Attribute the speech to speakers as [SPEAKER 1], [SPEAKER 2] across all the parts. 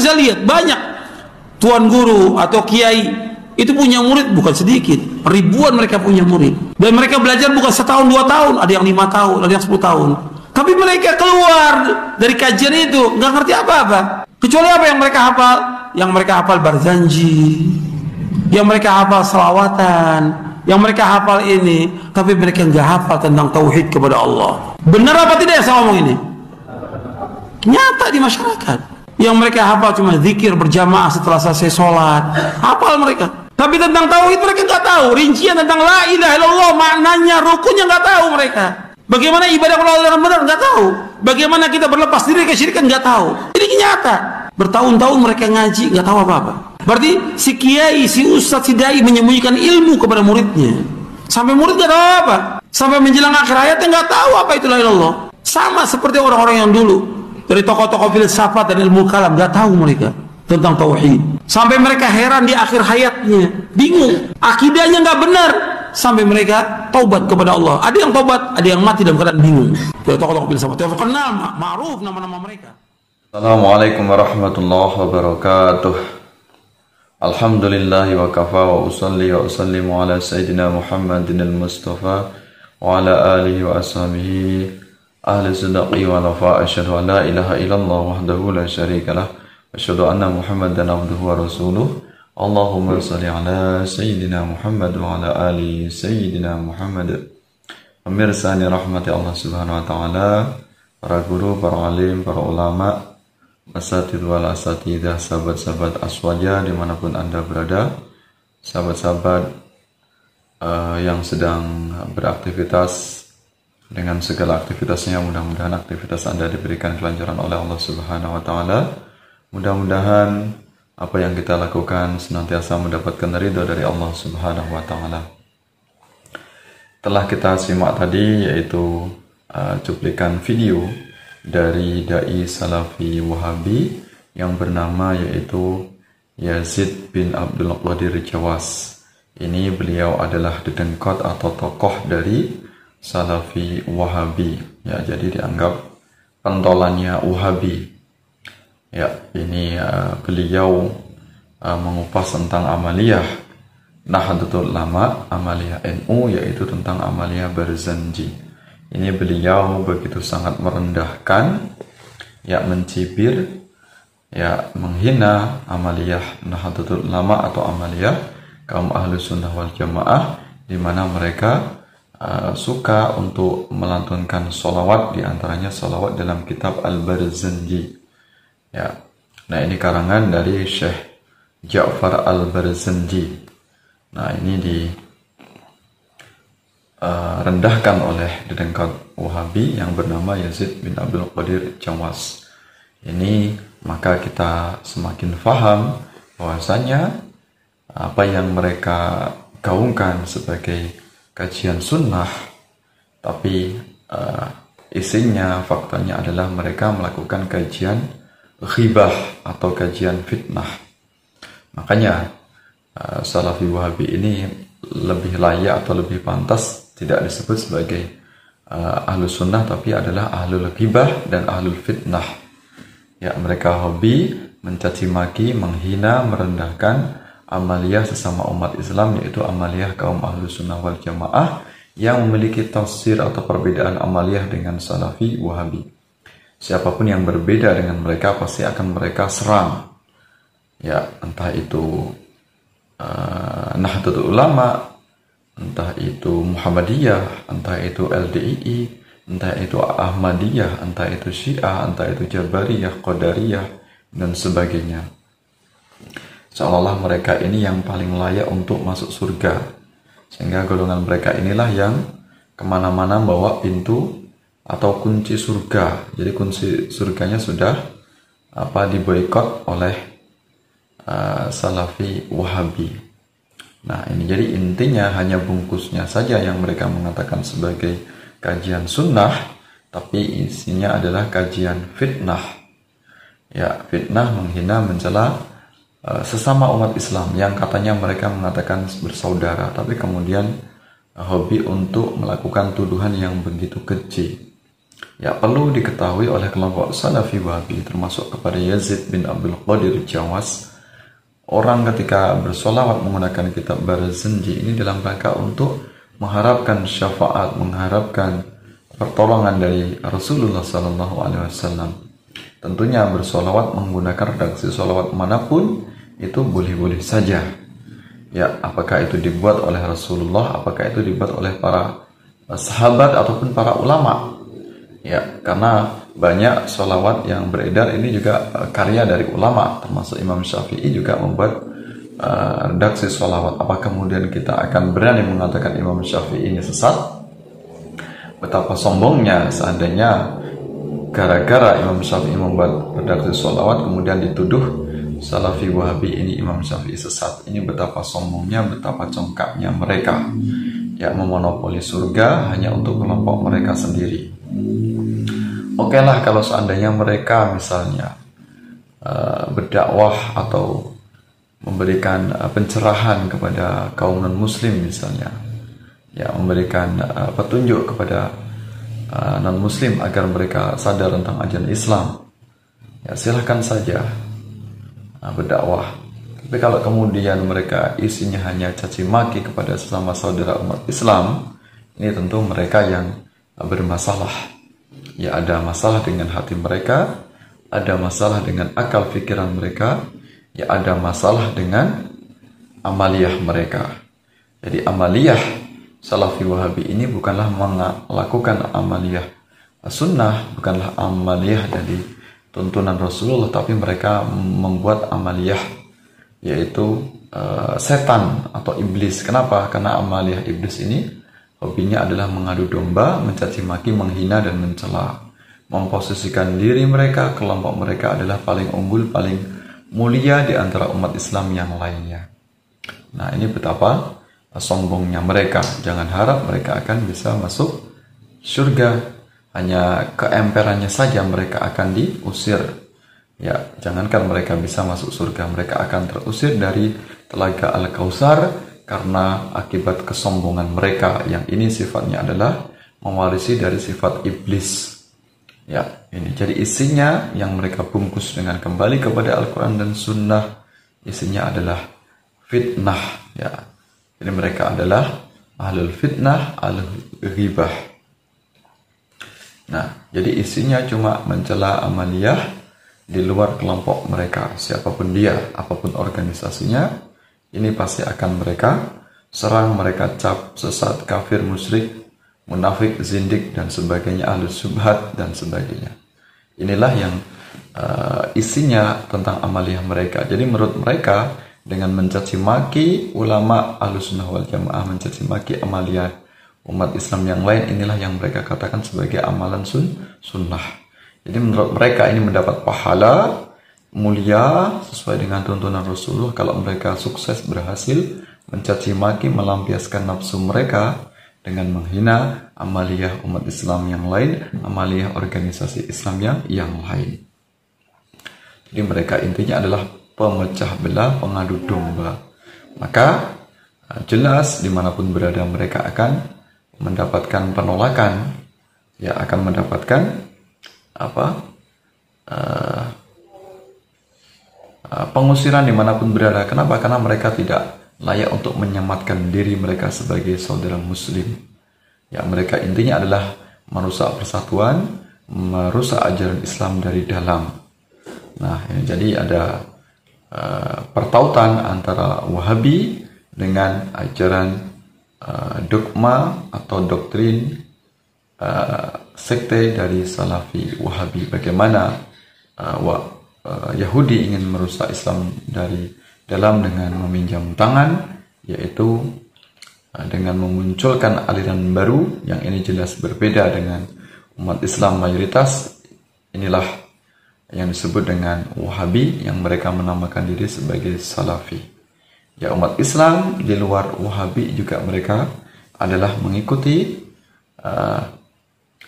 [SPEAKER 1] bisa lihat banyak tuan guru atau kiai itu punya murid bukan sedikit, ribuan mereka punya murid, dan mereka belajar bukan setahun 2 tahun, ada yang 5 tahun, ada yang 10 tahun. Tapi mereka keluar dari kajian itu nggak ngerti apa-apa, kecuali apa yang mereka hafal. Yang mereka hafal Barzanji, yang mereka hafal selawatan, yang mereka hafal ini, tapi mereka nggak hafal tentang tauhid kepada Allah. Benar apa tidak saya ngomong ini? Nyata di masyarakat. Yang mereka hafal cuma zikir berjamaah setelah selesai sholat, hafal mereka. Tapi tentang tauhid mereka nggak tahu. Rincian tentang la ilaha illallah, maknanya, rukunnya nggak tahu mereka. Bagaimana ibadah kepada Allah dengan benar nggak tahu. Bagaimana kita berlepas diri kesyirikan nggak tahu. Ini nyata. Bertahun-tahun mereka ngaji nggak tahu apa-apa. Berarti si kiai, si ustadz, si dai menyembunyikan ilmu kepada muridnya. Sampai murid nggak tahu apa. Sampai menjelang akhir hayatnya nggak tahu apa itu la ilaha illallah. Sama seperti orang-orang yang dulu dari tokoh-tokoh filsafat dan ilmu kalam, nggak tahu mereka tentang tauhid. Sampai mereka heran di akhir hayatnya, bingung, akidahnya nggak benar, sampai mereka taubat kepada Allah. Ada yang taubat, ada yang mati dalam keadaan bingung. Dari tokoh-tokoh filsafat yang terkenal, ma'ruf nama-nama mereka.
[SPEAKER 2] Assalamualaikum warahmatullahi wabarakatuh. Alhamdulillahi wa kafa wa usalli wa usallimu ala sayyidina Muhammadin al-Mustafa wa ala alihi wa ashabihi ahli sidqi wa lafa. Asyhadu an la ilaha illallah wahdahu la syarikalah wa asyhadu anna Muhammadan abduhu wa rasuluh. Allahumma salli ala sayyidina Muhammad wa ala ali sayyidina Muhammad. Pemirsa ini rahmati Allah Subhanahu wa taala, para guru, para alim, para ulama, asatidz wal asatidzah, sahabat-sahabat Aswaja dimanapun Anda berada, sahabat-sahabat yang sedang beraktivitas dengan segala aktivitasnya, mudah-mudahan aktivitas Anda diberikan kelancaran oleh Allah Subhanahu wa taala. Mudah-mudahan apa yang kita lakukan senantiasa mendapatkan ridha dari Allah Subhanahu wa taala. Telah kita simak tadi yaitu cuplikan video dari dai Salafi Wahabi yang bernama yaitu Yazid bin Abdul Qadir Jawas. Ini beliau adalah dedengkot atau tokoh dari Salafi Wahabi. Ya, jadi dianggap pentolannya Wahabi. Ya, ini beliau mengupas tentang amaliyah Nahdlatul Ulama, amaliyah NU, yaitu tentang amaliyah Barzanji. Ini beliau begitu sangat merendahkan, ya mencibir, ya menghina amaliyah Nahdlatul Ulama atau amaliyah kaum Ahlus Sunnah wal Jamaah, di mana mereka suka untuk melantunkan sholawat, diantaranya sholawat dalam kitab Al-Barzanji. Ya, nah ini karangan dari Syekh Ja'far Al-Barzanji. Nah ini direndahkan oleh dedengkot Wahabi yang bernama Yazid bin Abdul Qadir Jawas. Ini maka kita semakin faham bahwasanya apa yang mereka gaungkan sebagai kajian sunnah, tapi isinya, faktanya adalah mereka melakukan kajian ghibah atau kajian fitnah. Makanya Salafi Wahabi ini lebih layak atau lebih pantas tidak disebut sebagai ahlus sunnah, tapi adalah ahlul ghibah dan ahlul fitnah. Ya, mereka hobi mencaci maki, menghina, merendahkan amaliyah sesama umat Islam, yaitu amaliyah kaum ahlus sunnah wal jamaah yang memiliki tafsir atau perbedaan amaliyah dengan Salafi Wahabi. Siapapun yang berbeda dengan mereka pasti akan mereka serang. Ya, entah itu Nahdlatul Ulama, entah itu Muhammadiyah, entah itu LDII, entah itu Ahmadiyah, entah itu Syiah, entah itu Jabariyah, Qadariyah, dan sebagainya. Seolah-olah mereka ini yang paling layak untuk masuk surga, sehingga golongan mereka inilah yang kemana-mana bawa pintu atau kunci surga. Jadi kunci surganya sudah diboikot oleh Salafi Wahabi. Nah ini jadi intinya hanya bungkusnya saja yang mereka mengatakan sebagai kajian sunnah, tapi isinya adalah kajian fitnah. Ya, fitnah, menghina, mencela sesama umat Islam yang katanya mereka mengatakan bersaudara, tapi kemudian hobi untuk melakukan tuduhan yang begitu keji. Ya, perlu diketahui oleh kelompok Salafi Wahabi termasuk kepada Yazid bin Abdul Qadir Jawas, orang ketika bersolawat menggunakan kitab Barzanji ini dalam rangka untuk mengharapkan syafaat, mengharapkan pertolongan dari Rasulullah SAW. Tentunya bersolawat menggunakan redaksi solawat manapun itu boleh-boleh saja. Ya, apakah itu dibuat oleh Rasulullah, apakah itu dibuat oleh para sahabat ataupun para ulama. Ya, karena banyak sholawat yang beredar ini juga karya dari ulama, termasuk Imam Syafi'i juga membuat redaksi sholawat. Apa kemudian kita akan berani mengatakan Imam Syafi'i ini sesat? Betapa sombongnya seandainya gara-gara Imam Syafi'i membuat redaksi sholawat kemudian dituduh Salafi Wahabi ini Imam Syafi'i sesat. Ini betapa sombongnya, betapa congkaknya mereka, ya, memonopoli surga hanya untuk kelompok mereka sendiri. Oke lah kalau seandainya mereka misalnya berdakwah atau memberikan pencerahan kepada kaum non-muslim misalnya, ya, memberikan petunjuk kepada non-muslim agar mereka sadar tentang ajaran Islam, ya, silahkan saja berdakwah. Tapi kalau kemudian mereka isinya hanya caci maki kepada sesama saudara umat Islam, ini tentu mereka yang bermasalah. Ya, ada masalah dengan hati mereka, ada masalah dengan akal pikiran mereka, ya, ada masalah dengan amaliyah mereka. Jadi amaliyah Salafi Wahabi ini bukanlah melakukan amaliyah sunnah, bukanlah amaliyah dari tuntunan Rasulullah, tapi mereka membuat amaliyah, yaitu setan atau iblis. Kenapa? Karena amaliyah iblis ini hobinya adalah mengadu domba, mencaci maki, menghina dan mencela, memposisikan diri mereka, kelompok mereka adalah paling unggul, paling mulia di antara umat Islam yang lainnya. Nah, ini betapa sombongnya mereka. Jangan harap mereka akan bisa masuk surga. Hanya keemperannya saja mereka akan diusir. Ya, jangankan mereka bisa masuk surga, mereka akan terusir dari Telaga Al-Kautsar karena akibat kesombongan mereka yang ini sifatnya adalah mewarisi dari sifat iblis. Ya, ini jadi isinya yang mereka bungkus dengan kembali kepada Al-Quran dan Sunnah, isinya adalah fitnah. Ya, jadi mereka adalah ahlul fitnah, ahlul ghibah. Nah, jadi isinya cuma mencela amaliyah di luar kelompok mereka, siapapun dia, apapun organisasinya. Ini pasti akan mereka serang, mereka cap, sesat, kafir, musyrik, munafik, zindik, dan sebagainya, ahlus syubhat, dan sebagainya. Inilah yang isinya tentang amaliyah mereka. Jadi menurut mereka, dengan mencaci maki ulama ahlus sunnah wal jamaah, mencaci maki amaliyah umat Islam yang lain, inilah yang mereka katakan sebagai amalan sunnah. Jadi menurut mereka ini mendapat pahala mulia sesuai dengan tuntunan Rasulullah kalau mereka sukses berhasil mencaci maki, melampiaskan nafsu mereka dengan menghina amaliyah umat Islam yang lain, amaliyah organisasi Islam yang lain. Jadi mereka intinya adalah pemecah belah, pengadu domba. Maka jelas dimanapun berada mereka akan mendapatkan penolakan, ya, akan mendapatkan pengusiran dimanapun berada. Kenapa? Karena mereka tidak layak untuk menyematkan diri mereka sebagai saudara muslim. Ya, mereka intinya adalah merusak persatuan, merusak ajaran Islam dari dalam. Nah, ini jadi ada pertautan antara Wahabi dengan ajaran dogma atau doktrin sekte dari Salafi Wahabi. Bagaimana Yahudi ingin merusak Islam dari dalam dengan meminjam tangan, yaitu dengan memunculkan aliran baru yang ini jelas berbeda dengan umat Islam mayoritas. Inilah yang disebut dengan Wahabi, yang mereka menamakan diri sebagai Salafi. Ya, umat Islam di luar Wahabi juga mereka adalah mengikuti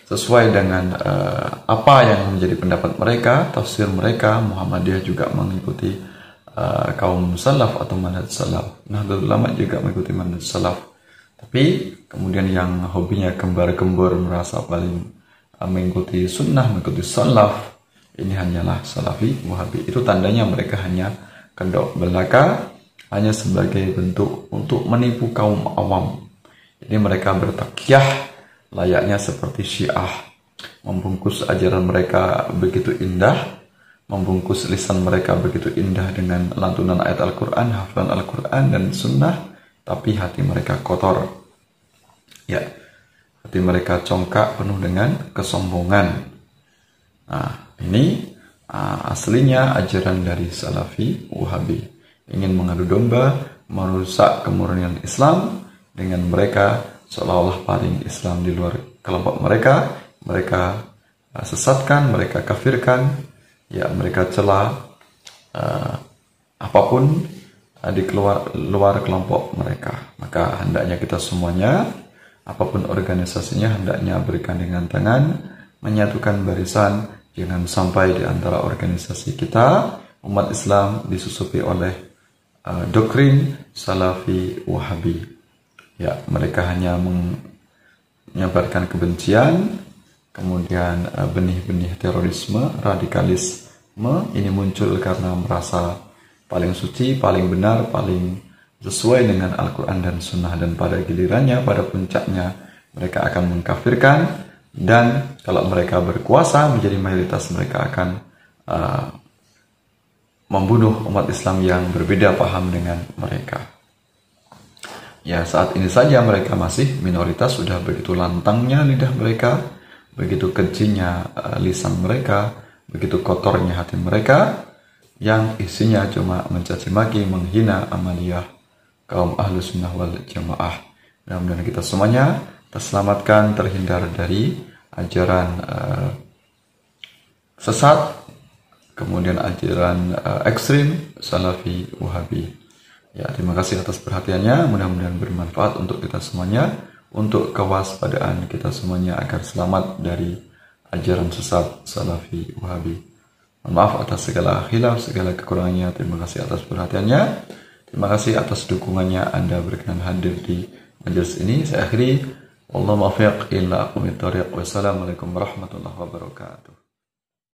[SPEAKER 2] sesuai dengan apa yang menjadi pendapat mereka, tafsir mereka. Muhammadiyah juga mengikuti kaum salaf atau manhaj salaf. Nahdlatul Ulama juga mengikuti manhaj salaf. Tapi kemudian yang hobinya gembar-gembor, merasa paling mengikuti sunnah, mengikuti salaf, ini hanyalah salafi wahabi. Itu tandanya mereka hanya kedok belaka, hanya sebagai bentuk untuk menipu kaum awam. Jadi mereka bertakyah layaknya seperti Syiah, membungkus ajaran mereka begitu indah, membungkus lisan mereka begitu indah dengan lantunan ayat Al-Quran, hafalan Al-Quran dan sunnah, tapi hati mereka kotor. Ya, hati mereka congkak penuh dengan kesombongan. Nah, ini aslinya ajaran dari salafi wahabi. Ingin mengadu domba, merusak kemurnian Islam dengan mereka seolah-olah paling Islam di luar kelompok mereka. Mereka sesatkan, mereka kafirkan, ya mereka cela apapun di luar kelompok mereka. Maka hendaknya kita semuanya, apapun organisasinya, hendaknya bergandengan tangan, menyatukan barisan. Jangan sampai di antara organisasi kita, umat Islam, disusupi oleh doktrin salafi wahabi. Ya, mereka hanya menyebarkan kebencian, kemudian benih-benih terorisme, radikalisme. Ini muncul karena merasa paling suci, paling benar, paling sesuai dengan Al-Quran dan Sunnah. Dan pada gilirannya, pada puncaknya, mereka akan mengkafirkan. Dan kalau mereka berkuasa menjadi mayoritas, mereka akan membunuh umat Islam yang berbeda paham dengan mereka. Ya, saat ini saja mereka masih minoritas, sudah begitu lantangnya lidah mereka, begitu kejinya lisan mereka, begitu kotornya hati mereka, yang isinya cuma mencaci maki, menghina amaliyah kaum Ahlus Sunnah wal Jamaah. Mudah-mudahan kita semuanya terselamatkan, terhindar dari ajaran sesat, kemudian ajaran ekstrim salafi wahabi. Ya, terima kasih atas perhatiannya. Mudah-mudahan bermanfaat untuk kita semuanya, untuk kewaspadaan kita semuanya agar selamat dari ajaran sesat salafi wahabi. Maaf atas segala khilaf, segala kekurangannya. Terima kasih atas perhatiannya. Terima kasih atas dukungannya Anda berkenan hadir di majelis ini. Saya akhiri. Wallahu muwaffiq ila aqwamit thoriq. Wassalamualaikum warahmatullahi wabarakatuh.